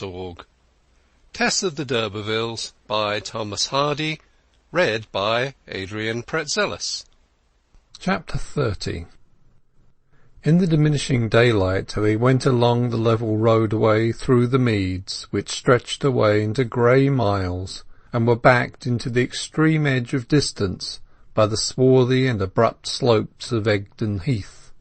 org. Tess of the Urbervilles by Thomas Hardy. Read by Adrian Pretzelis. Chapter 30. In the diminishing daylight they went along the level roadway through the meads, which stretched away into grey miles, and were backed into the extreme edge of distance by the swarthy and abrupt slopes of Egdon Heath.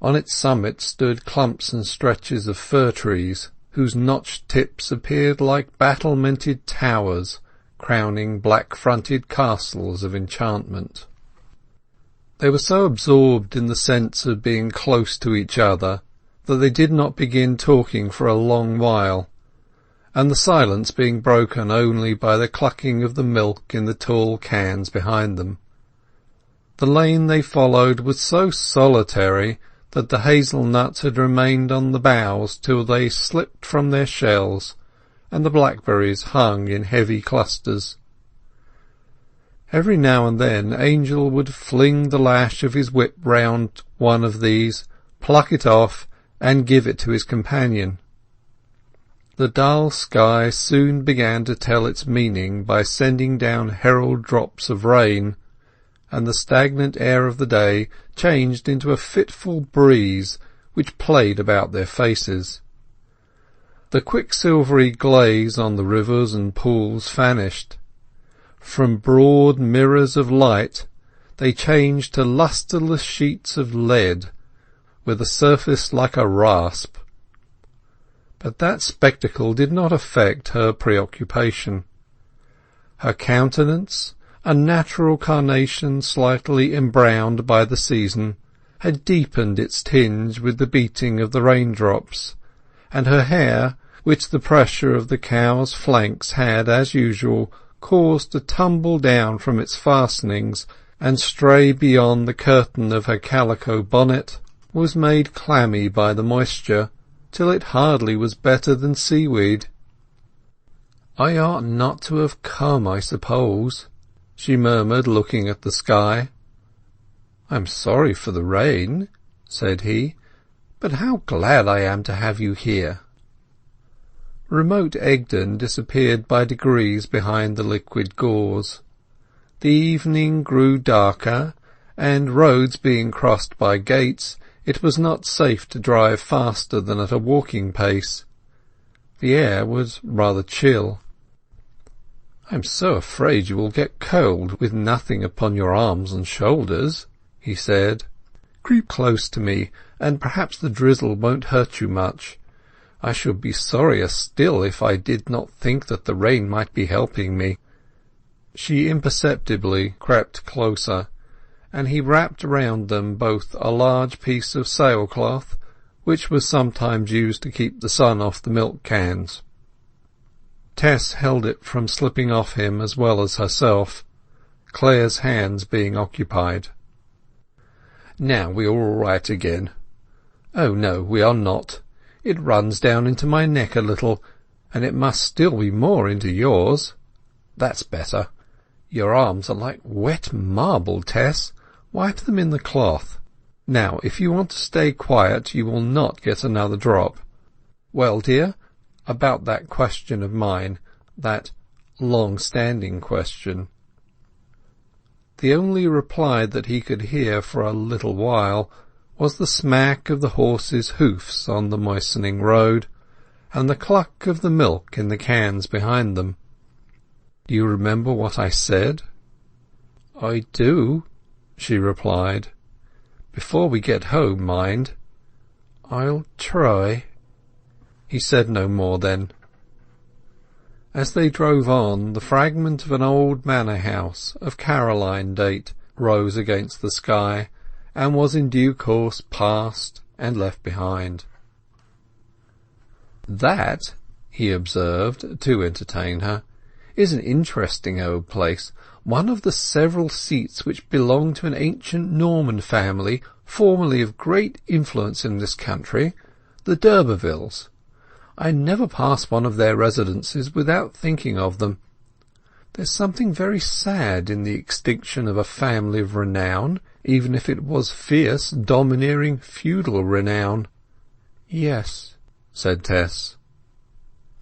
On its summit stood clumps and stretches of fir trees, whose notched tips appeared like battlemented towers, crowning black-fronted castles of enchantment. They were so absorbed in the sense of being close to each other that they did not begin talking for a long while, and the silence being broken only by the clucking of the milk in the tall cans behind them. The lane they followed was so solitary that the hazel-nuts had remained on the boughs till they slipped from their shells, and the blackberries hung in heavy clusters. Every now and then Angel would fling the lash of his whip round one of these, pluck it off, and give it to his companion. The dull sky soon began to tell its meaning by sending down herald drops of rain, and the stagnant air of the day changed into a fitful breeze which played about their faces. The quicksilvery glaze on the rivers and pools vanished. From broad mirrors of light they changed to lustreless sheets of lead, with a surface like a rasp. But that spectacle did not affect her preoccupation. Her countenance, a natural carnation slightly embrowned by the season, had deepened its tinge with the beating of the raindrops, and her hair, which the pressure of the cow's flanks had, as usual, caused to tumble down from its fastenings and stray beyond the curtain of her calico bonnet, was made clammy by the moisture, till it hardly was better than seaweed. "I ought not to have come, I suppose," she murmured, looking at the sky. "I'm sorry for the rain," said he, "but how glad I am to have you here." Remote Egdon disappeared by degrees behind the liquid gauze. The evening grew darker, and roads being crossed by gates, it was not safe to drive faster than at a walking pace. The air was rather chill. "I'm so afraid you will get cold with nothing upon your arms and shoulders," he said. "Creep close to me, and perhaps the drizzle won't hurt you much. I should be sorrier still if I did not think that the rain might be helping me." She imperceptibly crept closer, and he wrapped round them both a large piece of sailcloth, which was sometimes used to keep the sun off the milk cans. Tess held it from slipping off him as well as herself, Clare's hands being occupied. "Now we are all right again." "Oh no, we are not. It runs down into my neck a little, and it must still be more into yours. That's better. Your arms are like wet marble, Tess. Wipe them in the cloth. Now, if you want to stay quiet, you will not get another drop. Well, dear, about that question of mine, that long-standing question." The only reply that he could hear for a little while was the smack of the horses' hoofs on the moistening road, and the cluck of the milk in the cans behind them. "Do you remember what I said?" "I do," she replied. "Before we get home, mind." "I'll try." He said no more then. As they drove on, the fragment of an old manor house of Caroline date rose against the sky, and was in due course passed and left behind. "That," he observed, to entertain her, "is an interesting old place, one of the several seats which belong to an ancient Norman family formerly of great influence in this country, the d'Urbervilles. I never pass one of their residences without thinking of them. There's something very sad in the extinction of a family of renown, even if it was fierce, domineering, feudal renown." "Yes," said Tess.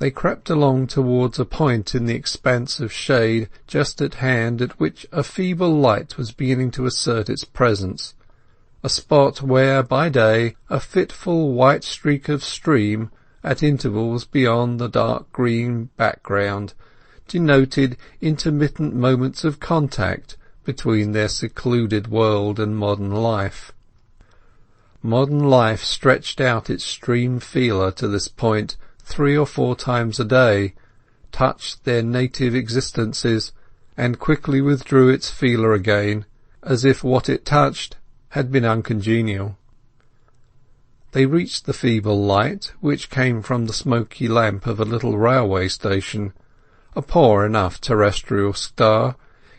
They crept along towards a point in the expanse of shade just at hand at which a feeble light was beginning to assert its presence, a spot where by day a fitful white streak of stream, at intervals beyond the dark green background, denoted intermittent moments of contact between their secluded world and modern life. Modern life stretched out its stream feeler to this point 3 or 4 times a day, touched their native existences, and quickly withdrew its feeler again, as if what it touched had been uncongenial. They reached the feeble light, which came from the smoky lamp of a little railway station, a poor enough terrestrial star,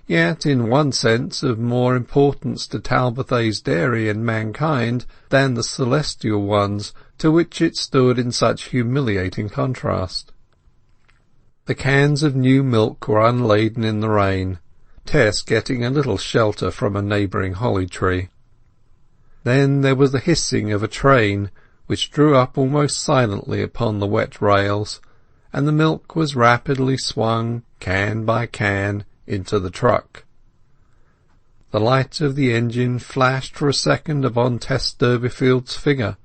yet in one sense of more importance to Talbothays Dairy and mankind than the celestial ones to which it stood in such humiliating contrast. The cans of new milk were unladen in the rain, Tess getting a little shelter from a neighbouring holly tree. Then there was the hissing of a train, which drew up almost silently upon the wet rails, and the milk was rapidly swung, can by can, into the truck. The light of the engine flashed for a second upon Tess Durbeyfield's figure,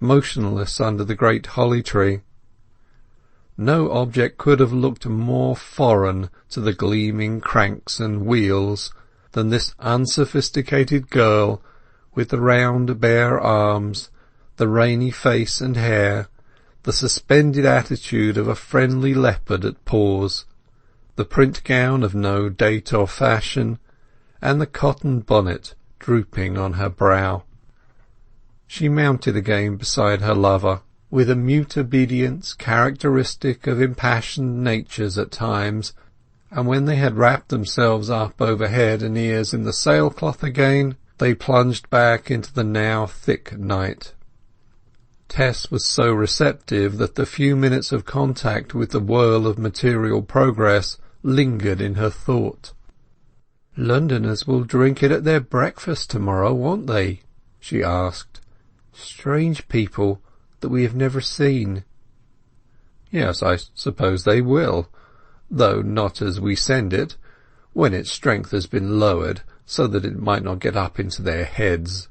motionless under the great holly tree. No object could have looked more foreign to the gleaming cranks and wheels than this unsophisticated girl with the round bare arms, the rainy face and hair, the suspended attitude of a friendly leopard at pause, the print gown of no date or fashion, and the cotton bonnet drooping on her brow. She mounted again beside her lover, with a mute obedience characteristic of impassioned natures at times, and when they had wrapped themselves up over head and ears in the sailcloth again, they plunged back into the now thick night. Tess was so receptive that the few minutes of contact with the whirl of material progress lingered in her thought. "Londoners will drink it at their breakfast to-morrow, won't they?" she asked. "Strange people that we have never seen." "Yes, I suppose they will, though not as we send it, when its strength has been lowered, so that it might not get up into their heads."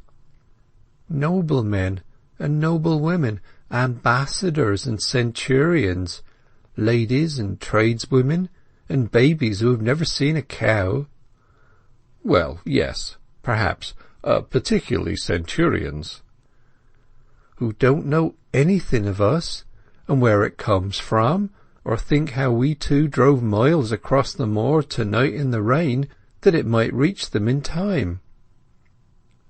"Noble men and noble women, ambassadors and centurions, ladies and tradeswomen, and babies who have never seen a cow." "Well, yes, perhaps, particularly centurions." "Who don't know anything of us, and where it comes from, or think how we two drove miles across the moor to-night in the rain, that it might reach them in time."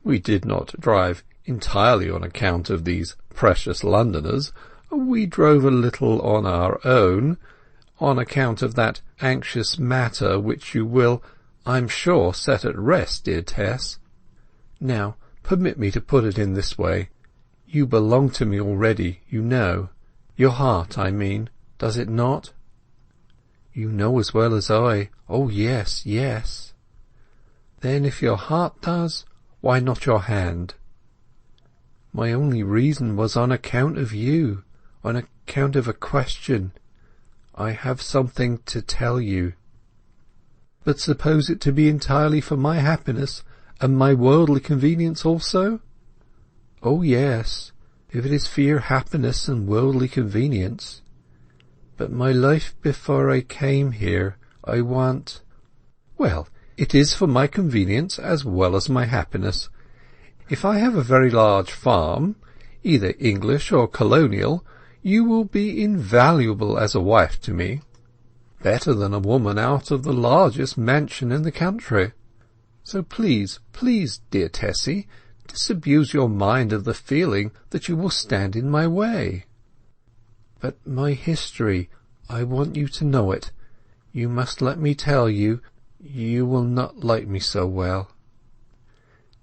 "We did not drive entirely on account of these precious Londoners. We drove a little on our own, on account of that anxious matter which you will, I'm sure, set at rest, dear Tess. Now, permit me to put it in this way. You belong to me already, you know. Your heart, I mean, does it not?" "You know as well as I. Oh, yes, yes." "Then if your heart does, why not your hand?" "My only reason was on account of you, on account of a question. I have something to tell you." "But suppose it to be entirely for my happiness and my worldly convenience also?" "Oh, yes, if it is for your happiness and worldly convenience. But my life before I came here, I want—" "Well, it is for my convenience as well as my happiness. If I have a very large farm, either English or colonial, you will be invaluable as a wife to me. Better than a woman out of the largest mansion in the country. So please, please, dear Tessie, disabuse your mind of the feeling that you will stand in my way." "But my history, I want you to know it. You must let me tell you. You will not like me so well."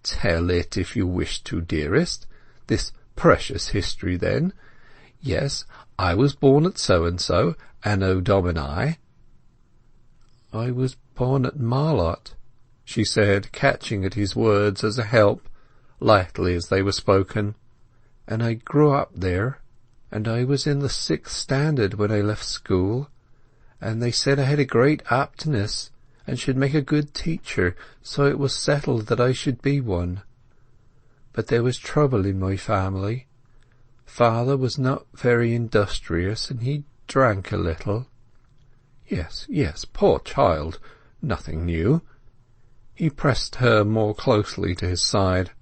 "Tell it if you wish to, dearest. This precious history, then. Yes, I was born at so-and-so, Anno Domini." "I was born at Marlott," she said, catching at his words as a help, lightly as they were spoken, "and I grew up there." and I was in the 6th standard when I left school, and they said I had a great aptness and should make a good teacher, so it was settled that I should be one. But there was trouble in my family. Father was not very industrious, and he drank a little. Yes, yes, poor child, nothing new. He pressed her more closely to his side.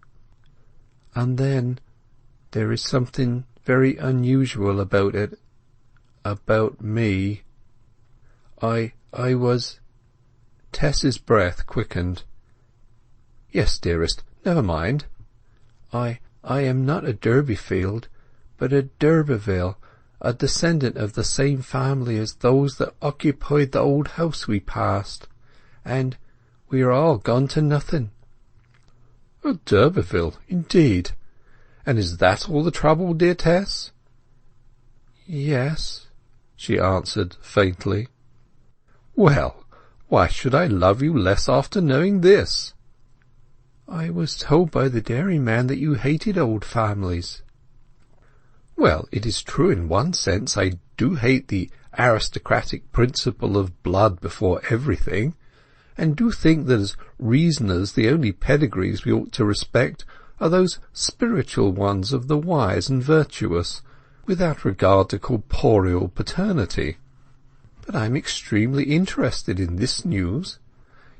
And then there is something very unusual about it, about me. I was— Tess's breath quickened. Yes, dearest, never mind. I am not a Durbeyfield, but a d'Urberville, a descendant of the same family as those that occupied the old house we passed, and we are all gone to nothing. A d'Urberville, indeed. And is that all the trouble, dear Tess? Yes, she answered faintly. Well, why should I love you less after knowing this? I was told by the dairyman that you hated old families. Well, it is true in one sense. I do hate the aristocratic principle of blood before everything, and do think that as reasoners the only pedigrees we ought to respect are those spiritual ones of the wise and virtuous, without regard to corporeal paternity. But I am extremely interested in this news.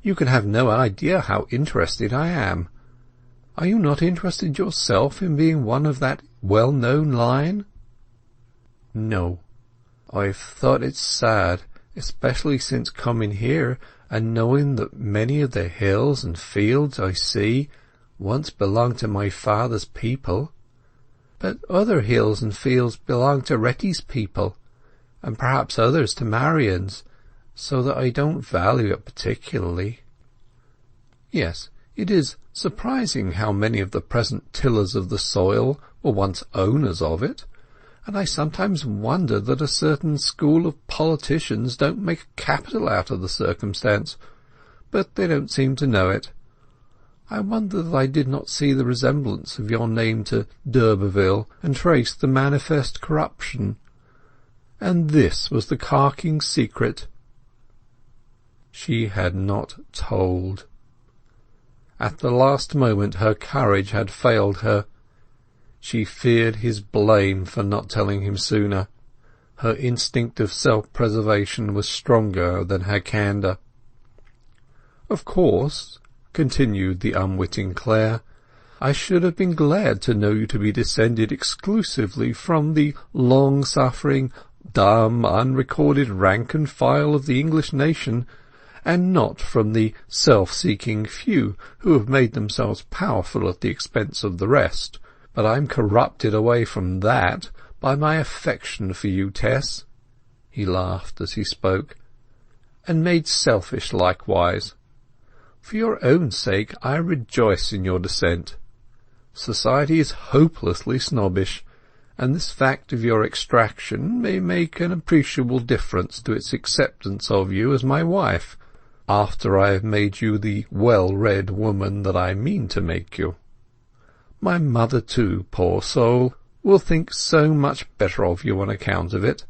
You can have no idea how interested I am. Are you not interested yourself in being one of that well-known line? No. I've thought it sad, especially since coming here and knowing that many of the hills and fields I see once belonged to my father's people. But other hills and fields belong to Retty's people, and perhaps others to Marion's, so that I don't value it particularly. Yes, it is surprising how many of the present tillers of the soil were once owners of it, and I sometimes wonder that a certain school of politicians don't make capital out of the circumstance, but they don't seem to know it. I wonder that I did not see the resemblance of your name to d'Urberville and trace the manifest corruption. And this was the carking's secret. She had not told. At the last moment her courage had failed her. She feared his blame for not telling him sooner. Her instinct of self-preservation was stronger than her candour. Of course, continued the unwitting Clare, I should have been glad to know you to be descended exclusively from the long-suffering, dumb, unrecorded rank and file of the English nation, and not from the self-seeking few who have made themselves powerful at the expense of the rest. But I'm corrupted away from that by my affection for you, Tess. He laughed as he spoke. And made selfish likewise. For your own sake I rejoice in your descent. Society is hopelessly snobbish, and this fact of your extraction may make an appreciable difference to its acceptance of you as my wife, after I have made you the well-read woman that I mean to make you. My mother, too, poor soul, will think so much better of you on account of it.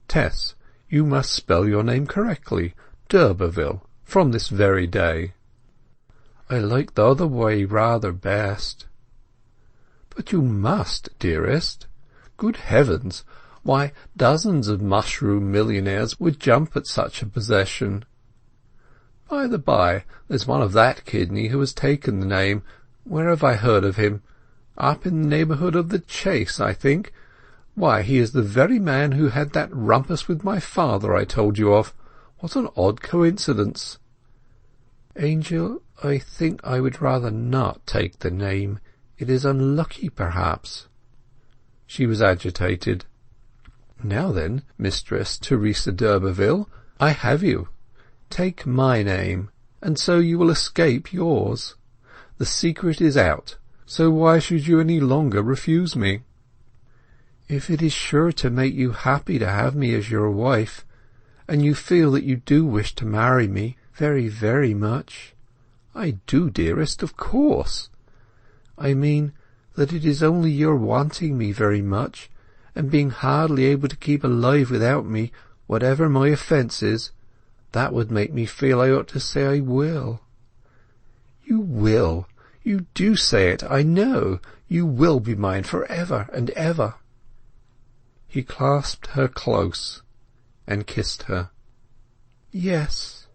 Tess, you must spell your name correctly, d'Urberville, from this very day. I like the other way rather best. But you must, dearest. Good heavens! Why, dozens of mushroom millionaires would jump at such a possession. By the by, there's one of that kidney who has taken the name. Where have I heard of him? Up in the neighbourhood of the Chase, I think. Why, he is the very man who had that rumpus with my father I told you of. What an odd coincidence! Angel, I think I would rather not take the name. It is unlucky, perhaps. She was agitated. Now then, Mistress Teresa d'Urberville, I have you. Take my name, and so you will escape yours. The secret is out, so why should you any longer refuse me? If it is sure to make you happy to have me as your wife, and you feel that you do wish to marry me very, very much— I do, dearest, of course. I mean that it is only your wanting me very much, and being hardly able to keep alive without me, whatever my offence is, that would make me feel I ought to say I will." "You will. You do say it, I know. You will be mine for ever and ever." He clasped her close and kissed her. "Yes."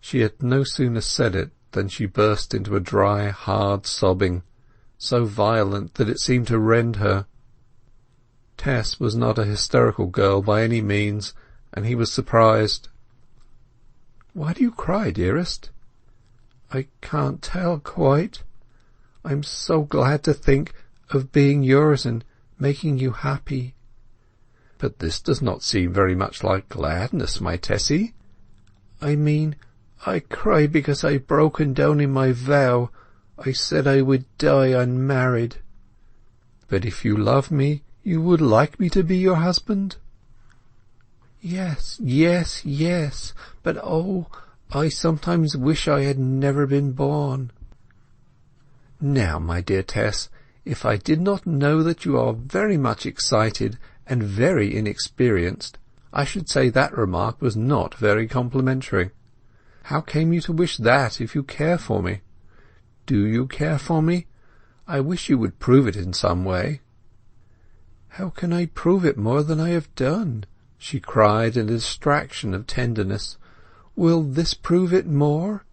She had no sooner said it than she burst into a dry, hard sobbing, so violent that it seemed to rend her. Tess was not a hysterical girl by any means, and he was surprised. "Why do you cry, dearest?" "I can't tell quite. I'm so glad to think of being yours and making you happy." "But this does not seem very much like gladness, my Tessie." "I mean, I cry because I've broken down in my vow. I said I would die unmarried." "But if you love me, you would like me to be your husband?" "Yes, yes, yes. But oh, I sometimes wish I had never been born." "Now, my dear Tess, if I did not know that you are very much excited and very inexperienced, I should say that remark was not very complimentary. How came you to wish that if you care for me? Do you care for me? I wish you would prove it in some way." "How can I prove it more than I have done?" she cried in a distraction of tenderness. "Will this prove it more?"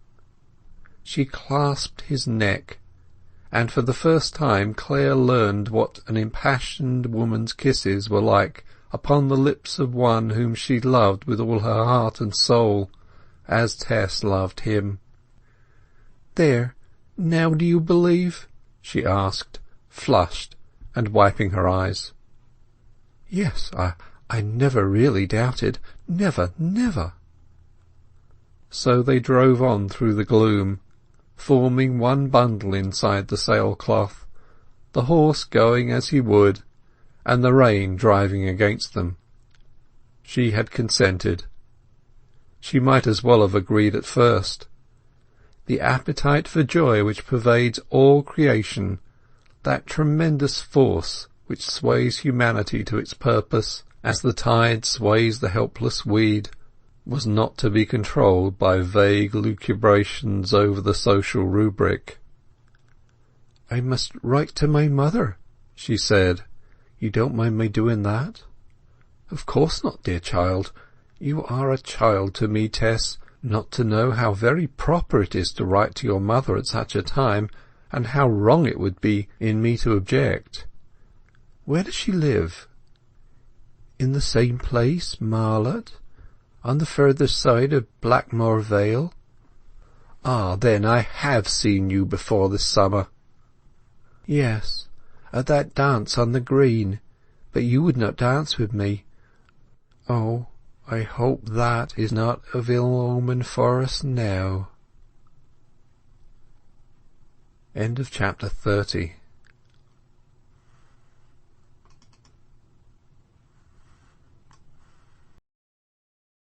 She clasped his neck, and for the first time Clare learned what an impassioned woman's kisses were like upon the lips of one whom she loved with all her heart and soul, as Tess loved him. "There, now do you believe?" she asked, flushed and wiping her eyes. "Yes, I never really doubted. Never, never." So they drove on through the gloom, forming one bundle inside the sailcloth, the horse going as he would, and the rain driving against them. She had consented. She might as well have agreed at first. The appetite for joy which pervades all creation, that tremendous force which sways humanity to its purpose, as the tide sways the helpless weed, was not to be controlled by vague lucubrations over the social rubric. "I must write to my mother," she said. "You don't mind my doing that?" "Of course not, dear child. You are a child to me, Tess, not to know how very proper it is to write to your mother at such a time, and how wrong it would be in me to object. Where does she live?" "In the same place, Marlott, on the further side of Blackmore Vale." "Ah, then I have seen you before this summer." "Yes, at that dance on the green, but you would not dance with me. Oh, I hope that is not of ill omen for us now." End of chapter 30.